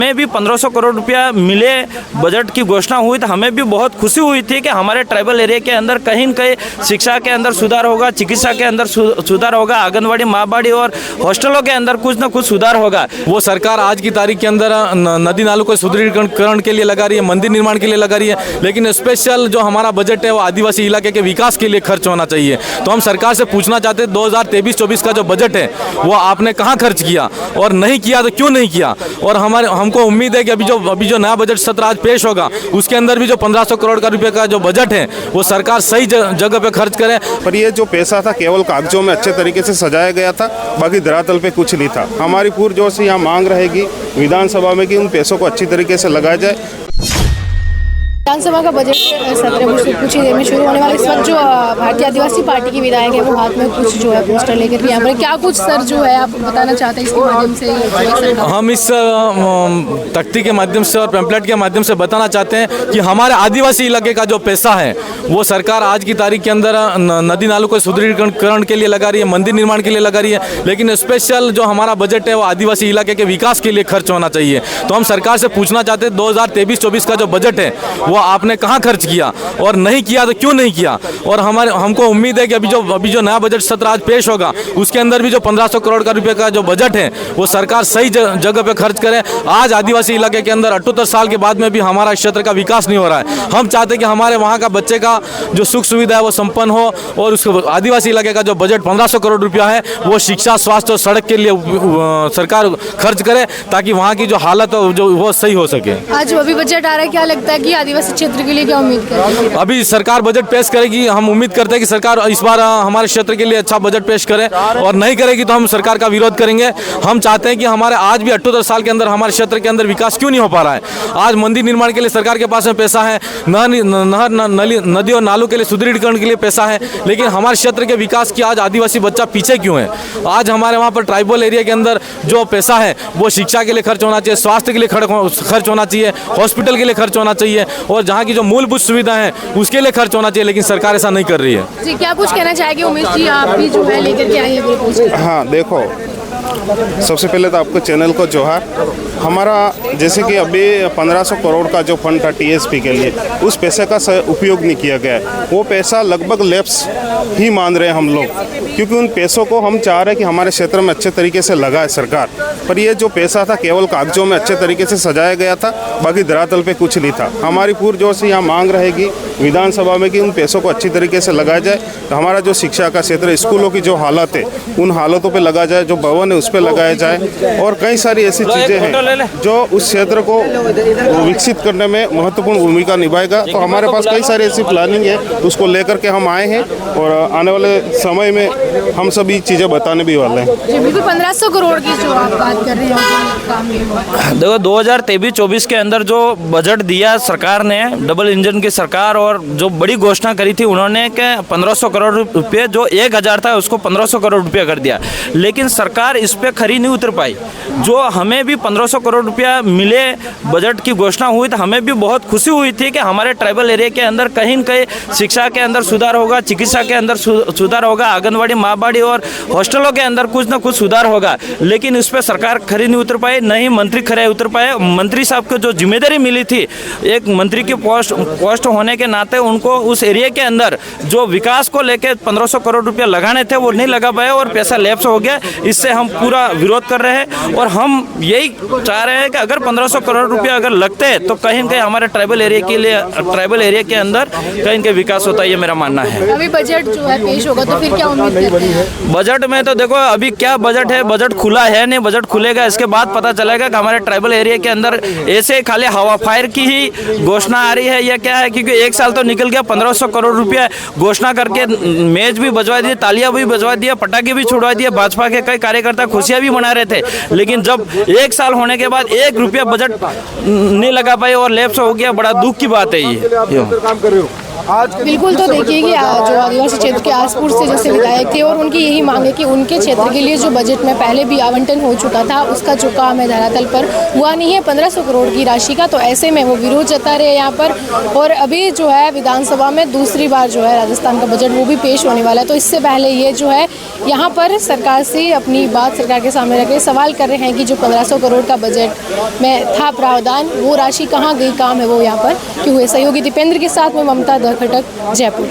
हमें भी 1500 करोड़ रुपया मिले, बजट की घोषणा हुई तो हमें भी बहुत खुशी हुई थी कि हमारे ट्राइबल एरिया के अंदर कहीं न कहीं शिक्षा के अंदर सुधार होगा, चिकित्सा के अंदर सुधार होगा, आंगनवाड़ी, माँबाड़ी और हॉस्टलों के अंदर कुछ न कुछ सुधार होगा। वो सरकार आज की तारीख के अंदर नदी नालों को सुदृढ़ीकरण के लिए लगा रही है, मंदिर निर्माण के लिए लगा रही है, लेकिन स्पेशल जो हमारा बजट है वो आदिवासी इलाके के विकास के लिए खर्च होना चाहिए। तो हम सरकार से पूछना चाहते हैं 2023-24 का जो बजट है वो आपने कहाँ खर्च किया, और नहीं किया तो क्यों नहीं किया। और हमको उम्मीद है कि अभी जो नया बजट सत्र आज पेश होगा उसके अंदर भी जो 1500 करोड़ का रुपए का जो बजट है वो सरकार सही जगह पे खर्च करे। पर ये जो पैसा था केवल कागजों में अच्छे तरीके से सजाया गया था, बाकी धरातल पे कुछ नहीं था। हमारी पुरजोर से यहाँ मांग रहेगी विधानसभा में कि उन पैसों को अच्छी तरीके से लगाया जाए। विधानसभा का बजट सत्र कुछ ही देर में शुरू होने वाला। इस वक्त जो भारतीय आदिवासी पार्टी की विधायक है वो हाथ में कुछ जो है पोस्टर लेकर यहाँ पर क्या कुछ सर जो है आप बताना चाहते हैं इसके माध्यम से? हम इस तख्ती के माध्यम से और पैम्पलेट के माध्यम से बताना चाहते हैं कि हमारे आदिवासी इलाके का जो पैसा है वो सरकार आज की तारीख के अंदर नदी नालों को सुदृढ़ीकरण के लिए लगा रही है, मंदिर निर्माण के लिए लगा रही है, लेकिन स्पेशल जो हमारा बजट है वो आदिवासी इलाके के विकास के लिए खर्च होना चाहिए। तो हम सरकार से पूछना चाहते हैं 2023-24 का जो बजट है वो आपने कहाँ खर्च किया, और नहीं किया तो क्यों नहीं किया। और हमको उम्मीद है कि अभी जो नया बजट सत्र आज पेश होगा उसके अंदर भी जो 1500 करोड़ का रुपए का जो बजट है वो सरकार सही जगह पे खर्च करे। आज आदिवासी इलाके के अंदर 78 साल के बाद में भी हमारा क्षेत्र का विकास नहीं हो रहा है। हम चाहते हैं कि हमारे वहाँ का बच्चे का जो सुख सुविधा है वो संपन्न हो, और उस आदिवासी इलाके का जो बजट 1500 करोड़ रुपया है वो शिक्षा, स्वास्थ्य और सड़क के लिए सरकार खर्च करे, ताकि वहाँ की जो हालत है जो वो सही हो सके। आज अभी बजट आ रहा है, क्या लगता है कि आदिवासी क्षेत्र के लिए क्या उम्मीद करें? अभी सरकार बजट पेश करेगी, हम उम्मीद करते हैं कि सरकार इस बार हमारे क्षेत्र के लिए अच्छा बजट पेश करे, और नहीं करेगी तो हम सरकार का विरोध करेंगे। हम चाहते हैं कि हमारे आज भी 78 साल के अंदर हमारे क्षेत्र के अंदर विकास क्यों नहीं हो पा रहा है। आज मंदिर निर्माण के लिए सरकार के पास में पैसा है, नदी और नालों के लिए सुदृढ़ीकरण के लिए पैसा है, लेकिन हमारे क्षेत्र के विकास की आज आदिवासी बच्चा पीछे क्यों है। आज हमारे वहाँ पर ट्राइबल एरिया के अंदर जो पैसा है वो शिक्षा के लिए खर्च होना चाहिए, स्वास्थ्य के लिए खर्च होना चाहिए, हॉस्पिटल के लिए खर्च होना चाहिए, और जहाँ की जो मूलभूत सुविधा है उसके लिए खर्च होना चाहिए, लेकिन सरकार ऐसा नहीं कर रही है। जी, क्या कुछ कहना चाहेंगे उमेश जी, आप भी जो है लेकर के आए हैं? हाँ देखो, सबसे पहले तो आपको चैनल को जोहार। हमारा जैसे कि अभी 1500 करोड़ का जो फंड था टीएसपी के लिए, उस पैसे का उपयोग नहीं किया गया है। वो पैसा लगभग लैप्स ही मान रहे हैं हम लोग, क्योंकि उन पैसों को हम चाह रहे हैं कि हमारे क्षेत्र में अच्छे तरीके से लगाए सरकार। पर ये जो पैसा था केवल कागजों में अच्छे तरीके से सजाया गया था, बाकी धरातल पे कुछ नहीं था। हमारी पुरजोर से यहाँ मांग रहेगी विधानसभा में कि उन पैसों को अच्छी तरीके से लगाया जाए। तो हमारा जो शिक्षा का क्षेत्र, स्कूलों की जो हालत है उन हालतों पर लगा जाए, जो भवन है उस पर लगाया जाए, और कई सारी ऐसी चीज़ें हैं जो उस क्षेत्र को विकसित करने में महत्वपूर्ण भूमिका निभाएगा। तो हमारे पास कई सारी ऐसी प्लानिंग है, उसको लेकर के हम आए हैं, और आने वाले समय में हम सभी चीज़ें बताने भी वाले हैं। जी बिल्कुल, 1500 करोड़ की जो आप बात कर रहे हैं, देखो 2023-24 के अंदर जो बजट दिया सरकार ने, डबल इंजन की सरकार, और जो बड़ी घोषणा करी थी उन्होंने कि 1500 करोड़ रुपये, जो 1000 था उसको 1500 करोड़ रुपया कर दिया, लेकिन सरकार इस पे खरी नहीं उतर पाई। जो हमें भी 1500 करोड़ रुपया मिले, बजट की घोषणा हुई तो हमें भी बहुत खुशी हुई थी कि हमारे ट्राइबल एरिया के अंदर कहीं न कहीं शिक्षा के अंदर सुधार होगा, चिकित्सा के अंदर सुधार होगा, आंगनवाड़ी, माँबाड़ी और हॉस्टलों के अंदर कुछ न कुछ सुधार होगा, लेकिन इस पर सरकार खरी नहीं उतर पाई, न ही मंत्री खरे उतर पाए। मंत्री साहब को जो जिम्मेदारी मिली थी, एक मंत्री की पोस्ट होने के नाते उनको उस एरिया के अंदर जो विकास को लेकर 1500 करोड़ रुपया लगाने थे वो नहीं लगा पाए, और पैसा लैप्स हो गया। इससे हम पूरा विरोध कर रहे हैं, और हम यही चाह रहे हैं कि अगर 1500 करोड़ रुपया अगर लगते हैं तो कहीं न कहीं हमारे ट्राइबल एरिया के अंदर कहीं न कहीं विकास होता है, ये मेरा मानना है। अभी बजट जो है पेश होगा तो फिर क्या उम्मीद करते हैं? बजट में तो देखो अभी क्या बजट है, बजट खुला है नहीं, बजट खुलेगा इसके बाद पता चलेगा कि हमारे ट्राइबल एरिया के अंदर ऐसे खाली हवा फायर की ही घोषणा आ रही है या क्या है। क्योंकि एक साल तो निकल गया, 1500 करोड़ रुपया घोषणा करके मेज भी बजवा दिए, तालियां भी बजवा दिया, पटाखे भी छुड़वा दिए, भाजपा के कई कार्यकर्ता खुशियां भी मना रहे थे, लेकिन जब एक साल होने के बाद 1 रुपया बजट नहीं लगा पाए और लैप्स हो गया, बड़ा दुख की बात है ये। बिल्कुल, तो देखिए कि जो आदिवासी क्षेत्र के आसपुर से जैसे विधायक थे और उनकी यही मांग है कि उनके क्षेत्र के लिए जो बजट में पहले भी आवंटन हो चुका था उसका जो काम है धरातल पर हुआ नहीं है 1500 करोड़ की राशि का, तो ऐसे में वो विरोध जता रहे यहाँ पर। और अभी जो है विधानसभा में दूसरी बार जो है राजस्थान का बजट वो भी पेश होने वाला है, तो इससे पहले ये जो है यहाँ पर सरकार से अपनी बात सरकार के सामने रख के सवाल कर रहे हैं कि जो 1500 करोड़ का बजट में था प्रावधान वो राशि कहाँ गई, काम है वो यहाँ पर क्यों हुए। सहयोगी दीपेंद्र के साथ में ममता द खटक, जयपुर।